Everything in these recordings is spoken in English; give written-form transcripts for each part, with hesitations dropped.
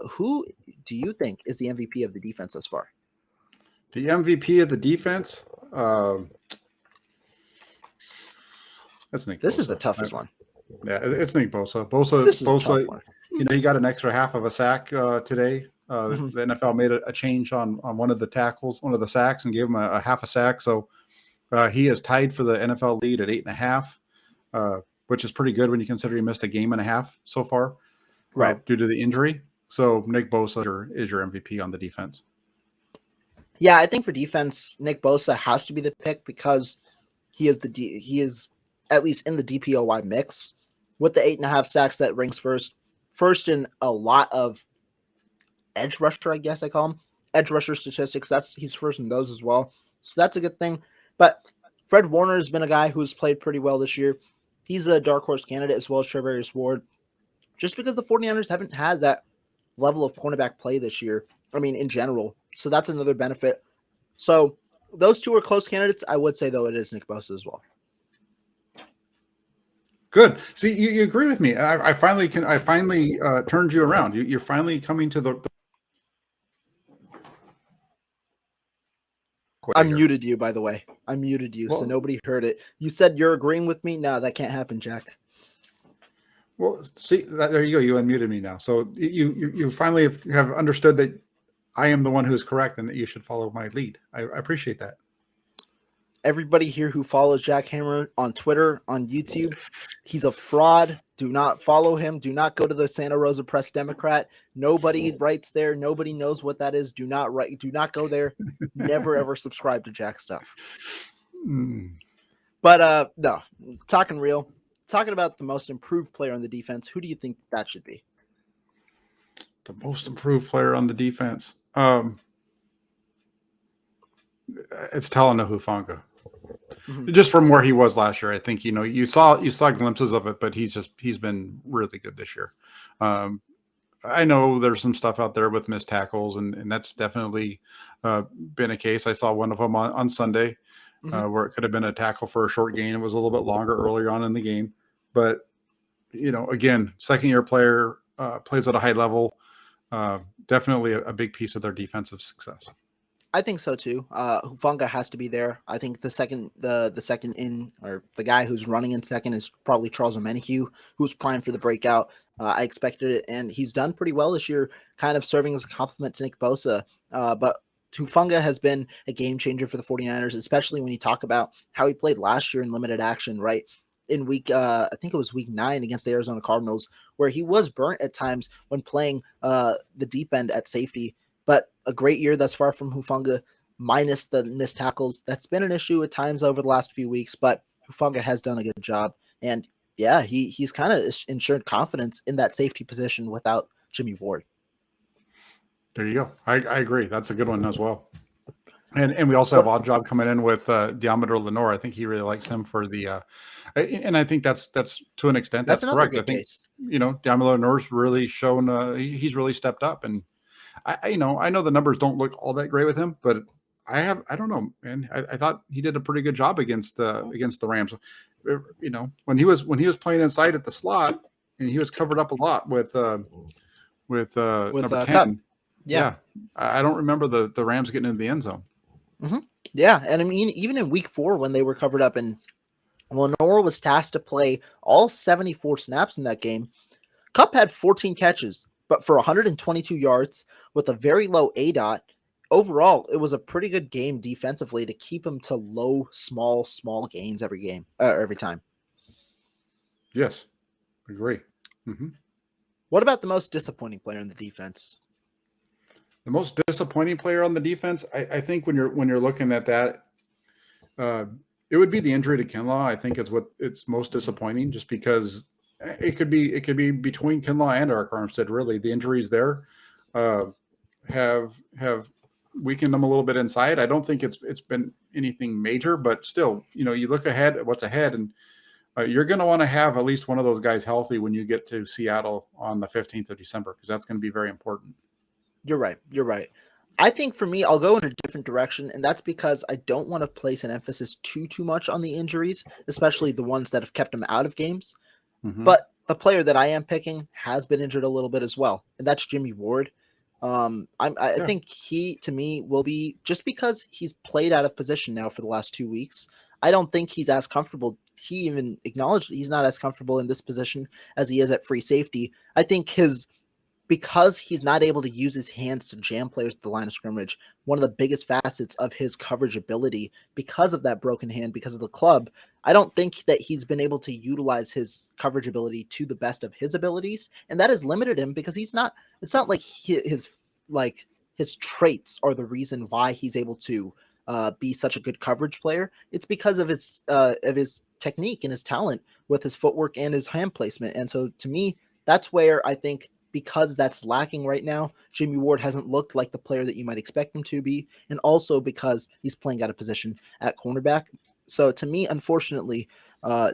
who do you think is the MVP of the defense thus far? The MVP of the defense? That's Nick Bosa. This is the toughest one. Yeah, it's Nick Bosa. This is a tough Bosa. one. He got an extra half of a sack today. The NFL made a change on one of the tackles, one of the sacks, and gave him a half a sack. So he is tied for the NFL lead at 8.5, which is pretty good when you consider he missed a game and a half so far, right, due to the injury. So Nick Bosa is your MVP on the defense. Yeah, I think for defense, Nick Bosa has to be the pick because he is at least in the DPOY mix with the 8.5 sacks. That ranks first in a lot of edge rusher, I guess I call him edge rusher statistics. He's first in those as well, so that's a good thing. But Fred Warner has been a guy who's played pretty well this year. He's a dark horse candidate as well as Trevarius Ward, just because the 49ers haven't had that level of cornerback play this year. I mean, in general. So that's another benefit. So those two are close candidates. I would say, though, it is Nick Bosa as well. Good. See, you agree with me. I finally turned you around. You're finally coming to the. I muted you, by the way. I muted you, so nobody heard it. You said you're agreeing with me. No, that can't happen, Jack. Well, see, there you go. You unmuted me now. So you finally have understood that I am the one who is correct and that you should follow my lead. I appreciate that. Everybody here who follows Jack Hammer on Twitter, on YouTube, he's a fraud. Do not follow him. Do not go to the Santa Rosa Press Democrat. Nobody writes there. Nobody knows what that is. Do not write. Do not go there. Never ever subscribe to Jack stuff. But no, talking real. Talking about the most improved player on the defense, who do you think that should be? The most improved player on the defense. It's Talanoa Hufanga. Just from where he was last year, I think you saw glimpses of it, but he's been really good this year. I know there's some stuff out there with missed tackles, and that's definitely been a case. I saw one of them on Sunday. Where it could have been a tackle for a short gain. It was a little bit longer earlier on in the game. But, again, second-year player, plays at a high level, definitely a big piece of their defensive success. I think so, too. Hufanga has to be there. I think the second in, or the guy who's running in second is probably Charles Omenihu, who's primed for the breakout. I expected it, and he's done pretty well this year, kind of serving as a compliment to Nick Bosa. But Hufanga has been a game changer for the 49ers, especially when you talk about how he played last year in limited action, right? In I think it was week 9 against the Arizona Cardinals, where he was burnt at times when playing the deep end at safety. But a great year thus far from Hufanga, minus the missed tackles. That's been an issue at times over the last few weeks, but Hufanga has done a good job. And yeah, he's kind of ensured confidence in that safety position without Jimmy Ward. There you go. I agree. That's a good one as well. And we also have Odd Job coming in with Diameter Lenore. I think he really likes him for the and I think that's to an extent that's correct. I think case. Diameter Lenore's really shown he's really stepped up, and I know the numbers don't look all that great with him, but I don't know, man. I thought he did a pretty good job against the Rams. When he was playing inside at the slot, and he was covered up a lot with number 10. Cup. Yeah. I don't remember the Rams getting into the end zone. Yeah, and I mean, even in week 4 when they were covered up, and Lenore was tasked to play all 74 snaps in that game, Kupp had 14 catches, but for 122 yards with a very low ADOT. Overall, it was a pretty good game defensively to keep him to low, small gains every time. Yes, agree. What about the most disappointing player in the defense? The most disappointing player on the defense, I think when you're looking at that, it would be the injury to Kinlaw. I think it's most disappointing, just because it could be between Kinlaw and Eric Armstead. Really, the injuries there have weakened them a little bit inside. I don't think it's been anything major, but still, you look ahead at what's ahead, and you're going to want to have at least one of those guys healthy when you get to Seattle on the 15th of December, because that's going to be very important. You're right. I think for me, I'll go in a different direction, and that's because I don't want to place an emphasis too much on the injuries, especially the ones that have kept him out of games. But the player that I am picking has been injured a little bit as well, and that's Jimmy Ward. I Yeah. think he, to me, will be, just because he's played out of position now for the last 2 weeks. I don't think he's as comfortable. He even acknowledged he's not as comfortable in this position as he is at free safety. I think his because he's not able to use his hands to jam players at the line of scrimmage, one of the biggest facets of his coverage ability, because of that broken hand, because of the club, I don't think that he's been able to utilize his coverage ability to the best of his abilities, and that has limited him because he's not. It's not like like his traits are the reason why he's able to be such a good coverage player. It's because of his technique and his talent with his footwork and his hand placement. And so, to me, that's where I think, because that's lacking right now, Jimmy Ward hasn't looked like the player that you might expect him to be, and also because he's playing out of position at cornerback. So to me, unfortunately,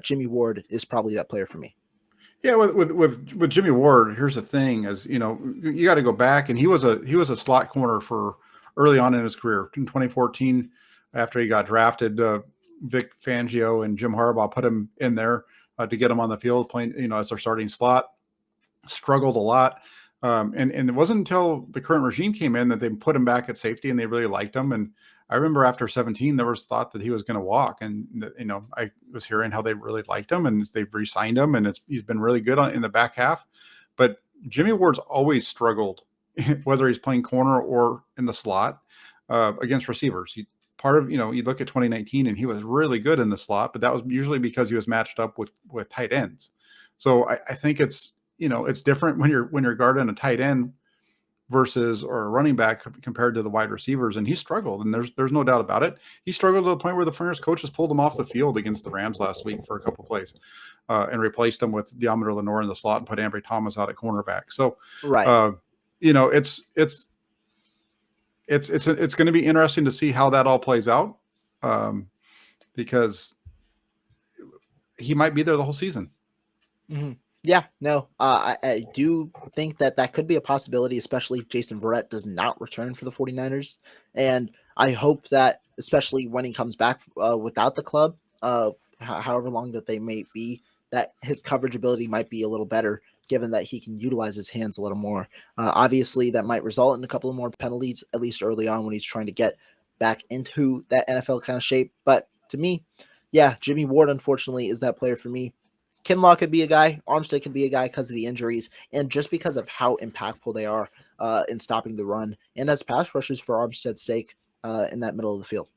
Jimmy Ward is probably that player for me. Yeah, with Jimmy Ward, here's the thing: is you got to go back, and he was a slot corner for early on in his career. In 2014, after he got drafted, Vic Fangio and Jim Harbaugh put him in there to get him on the field playing, as their starting slot. Struggled a lot, and it wasn't until the current regime came in that they put him back at safety, and they really liked him. And I remember after 17, there was thought that he was going to walk, and I was hearing how they really liked him, and they re-signed him, and he's been really good in the back half. But Jimmy Ward's always struggled, whether he's playing corner or in the slot, against receivers. Part of, you look at 2019, and he was really good in the slot, but that was usually because he was matched up with tight ends. So I think it's different when you're guarding a tight end or a running back compared to the wide receivers. And he struggled, and there's no doubt about it. He struggled to the point where the Flyers coaches pulled him off the field against the Rams last week for a couple of plays, and replaced him with Deommodore Lenoir in the slot and put Ambry Thomas out at cornerback. So, Right. it's going to be interesting to see how that all plays out, because he might be there the whole season. Mm-hmm. Yeah, no, I do think that could be a possibility, especially if Jason Verrett does not return for the 49ers. And I hope that, especially when he comes back without the club, however long that they may be, that his coverage ability might be a little better, given that he can utilize his hands a little more. Obviously, that might result in a couple of more penalties, at least early on when he's trying to get back into that NFL kind of shape. But to me, yeah, Jimmy Ward, unfortunately, is that player for me. Kinlaw could be a guy. Armstead could be a guy because of the injuries and just because of how impactful they are in stopping the run and as pass rushers for Armstead's sake in that middle of the field.